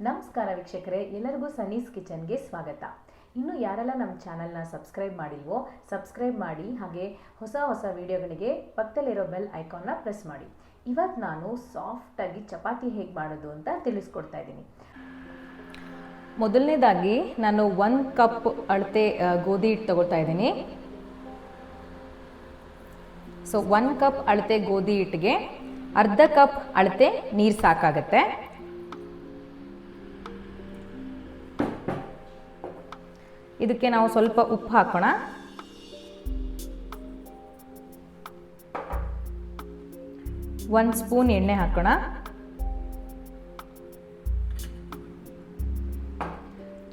ನಮಸ್ಕಾರ ವೀಕ್ಷಕರೇ, ಎಲ್ಲರಿಗೂ ಸನ್ನೀಸ್ ಕಿಚನ್ಗೆ ಸ್ವಾಗತ. ಇನ್ನು ಯಾರೆಲ್ಲ ನಮ್ಮ ಚಾನಲ್ನ ಸಬ್ಸ್ಕ್ರೈಬ್ ಮಾಡಿಲ್ವೋ ಸಬ್ಸ್ಕ್ರೈಬ್ ಮಾಡಿ, ಹಾಗೆ ಹೊಸ ಹೊಸ ವಿಡಿಯೋಗಳಿಗೆ ಪಕ್ಕದಲ್ಲಿರೋ ಬೆಲ್ ಐಕಾನ್ನ ಪ್ರೆಸ್ ಮಾಡಿ. ಇವತ್ತು ನಾನು ಸಾಫ್ಟಾಗಿ ಚಪಾತಿ ಹೇಗೆ ಮಾಡೋದು ಅಂತ ತಿಳಿಸ್ಕೊಡ್ತಾ ಇದ್ದೀನಿ. ಮೊದಲನೇದಾಗಿ ನಾನು 1 ಕಪ್ ಅಳತೆ ಗೋಧಿ ಹಿಟ್ಟು ತಗೋತಾ ಇದ್ದೀನಿ. ಸೊ 1 ಕಪ್ ಅಳತೆ ಗೋಧಿ ಹಿಟ್ಟಿಗೆ ಅರ್ಧ ಕಪ್ ಅಳತೆ ನೀರು ಸಾಕಾಗತ್ತೆ. ಇದಕ್ಕೆ ನಾವು ಸ್ವಲ್ಪ ಉಪ್ಪು ಹಾಕೋಣ. ಒಂದು ಸ್ಪೂನ್ ಎಣ್ಣೆ ಹಾಕೋಣ.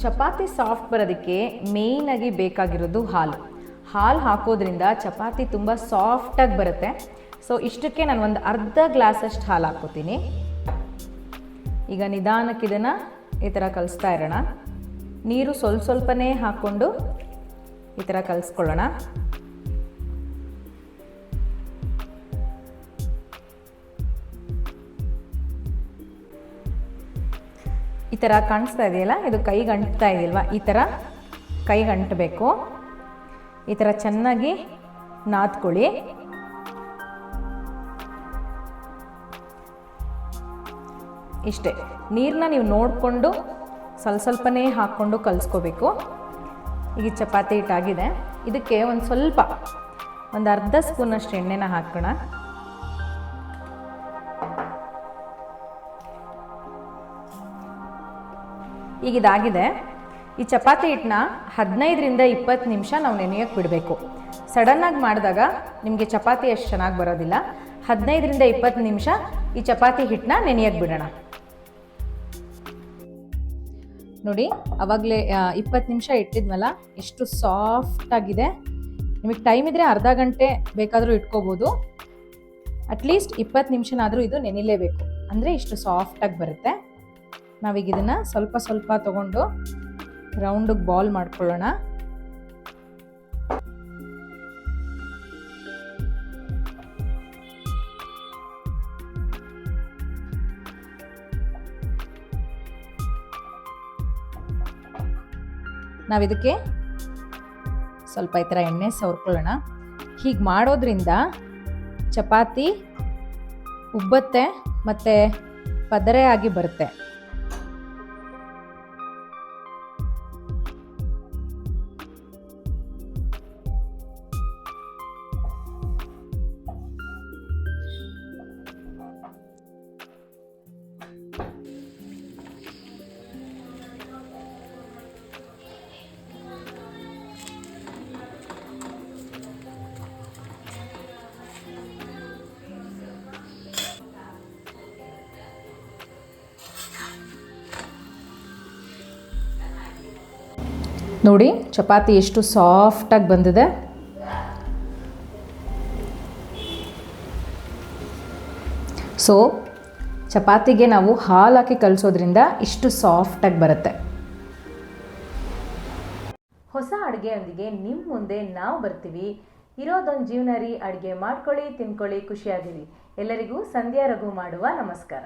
ಚಪಾತಿ ಸಾಫ್ಟ್ ಬರೋದಕ್ಕೆ ಮೇಯ್ನ್ ಆಗಿ ಬೇಕಾಗಿರೋದು ಹಾಲು ಹಾಕೋದ್ರಿಂದ ಚಪಾತಿ ತುಂಬ ಸಾಫ್ಟಾಗಿ ಬರುತ್ತೆ. ಸೊ ಇಷ್ಟಕ್ಕೆ ನಾನು ಒಂದು ಅರ್ಧ ಗ್ಲಾಸಷ್ಟು ಹಾಲು ಹಾಕ್ಕೋತೀನಿ. ಈಗ ನಿಧಾನಕ್ಕೆ ಇದನ್ನು ಈ ಥರ ಕಲಿಸ್ತಾ ಇರೋಣ. ನೀರು ಸ್ವಲ್ಪನೇ ಹಾಕ್ಕೊಂಡು ಈ ಥರ ಕಲಿಸ್ಕೊಳ್ಳೋಣ. ಈ ಥರ ಕಾಣಿಸ್ತಾ ಇದೆಯಲ್ಲ, ಇದು ಕೈಗೆ ಅಂಟ್ತಾ ಇದೆಯಲ್ವಾ, ಈ ಥರ ಕೈಗೆ ಅಂಟಬೇಕು. ಈ ಥರ ಚೆನ್ನಾಗಿ ನಾದ್ಕೊಳ್ಳಿ. ಇಷ್ಟೇ, ನೀರನ್ನ ನೀವು ನೋಡಿಕೊಂಡು ಸ್ವಲ್ಪನೇ ಹಾಕ್ಕೊಂಡು ಕಲಿಸ್ಕೋಬೇಕು. ಈಗ ಚಪಾತಿ ಹಿಟ್ಟಾಗಿದೆ. ಇದಕ್ಕೆ ಒಂದು ಅರ್ಧ ಸ್ಪೂನಷ್ಟು ಎಣ್ಣೆನ ಹಾಕೋಣ. ಈಗ ಇದಾಗಿದೆ. ಈ ಚಪಾತಿ ಹಿಟ್ಟನ್ನ 15ರಿಂದ 20 ನಿಮಿಷ ನಾವು ನೆನೆಯೋಕ್ಕೆ ಬಿಡಬೇಕು. ಸಡನ್ನಾಗಿ ಮಾಡಿದಾಗ ನಿಮಗೆ ಚಪಾತಿ ಅಷ್ಟು ಚೆನ್ನಾಗಿ ಬರೋದಿಲ್ಲ. 15ರಿಂದ 20 ನಿಮಿಷ ಈ ಚಪಾತಿ ಹಿಟ್ಟನ್ನ ನೆನೆಯೋಕ್ಕೆ ಬಿಡೋಣ. ನೋಡಿ, ಆವಾಗಲೇ 20 ನಿಮಿಷ ಇಟ್ಟಿದ್ವಲ್ಲ, ಎಷ್ಟು ಸಾಫ್ಟಾಗಿದೆ. ನಿಮಗೆ ಟೈಮ್ ಇದ್ದರೆ ಅರ್ಧ ಗಂಟೆ ಬೇಕಾದರೂ ಇಟ್ಕೋಬೋದು. ಅಟ್ಲೀಸ್ಟ್ 20 ನಿಮಿಷನಾದರೂ ಇದು ನೆನೆಯಲೇಬೇಕು, ಅಂದರೆ ಇಷ್ಟು ಸಾಫ್ಟಾಗಿ ಬರುತ್ತೆ. ನಾವೀಗ ಇದನ್ನು ಸ್ವಲ್ಪ ತೊಗೊಂಡು ರೌಂಡಿಗೆ ಬಾಲ್ ಮಾಡ್ಕೊಳ್ಳೋಣ. ನಾವಿದಕ್ಕೆ ಸ್ವಲ್ಪ ಈ ಥರ ಎಣ್ಣೆ ಸವರ್ಕೊಳ್ಳೋಣ. ಹೀಗೆ ಮಾಡೋದ್ರಿಂದ ಚಪಾತಿ ಉಬ್ಬತ್ತೆ ಮತ್ತು ಪದರೆ ಆಗಿ ಬರುತ್ತೆ. ನೋಡಿ, ಚಪಾತಿ ಎಷ್ಟು ಸಾಫ್ಟಾಗಿ ಬಂದಿದೆ. ಸೊ ಚಪಾತಿಗೆ ನಾವು ಹಾಲು ಹಾಕಿ ಕಲಿಸೋದ್ರಿಂದ ಇಷ್ಟು ಸಾಫ್ಟಾಗಿ ಬರುತ್ತೆ. ಹೊಸ ಅಡುಗೆಯೊಂದಿಗೆ ನಿಮ್ಮ ಮುಂದೆ ನಾವು ಬರ್ತೀವಿ. ಇರೋದೊಂದು ಜೀವನ ರೀ. ಅಡುಗೆ ಮಾಡ್ಕೊಳ್ಳಿ, ತಿನ್ಕೊಳ್ಳಿ, ಖುಷಿಯಾಗಿರಿ. ಎಲ್ಲರಿಗೂ ಸಂಧ್ಯಾ ರಘು ಮಾಡುವ ನಮಸ್ಕಾರ.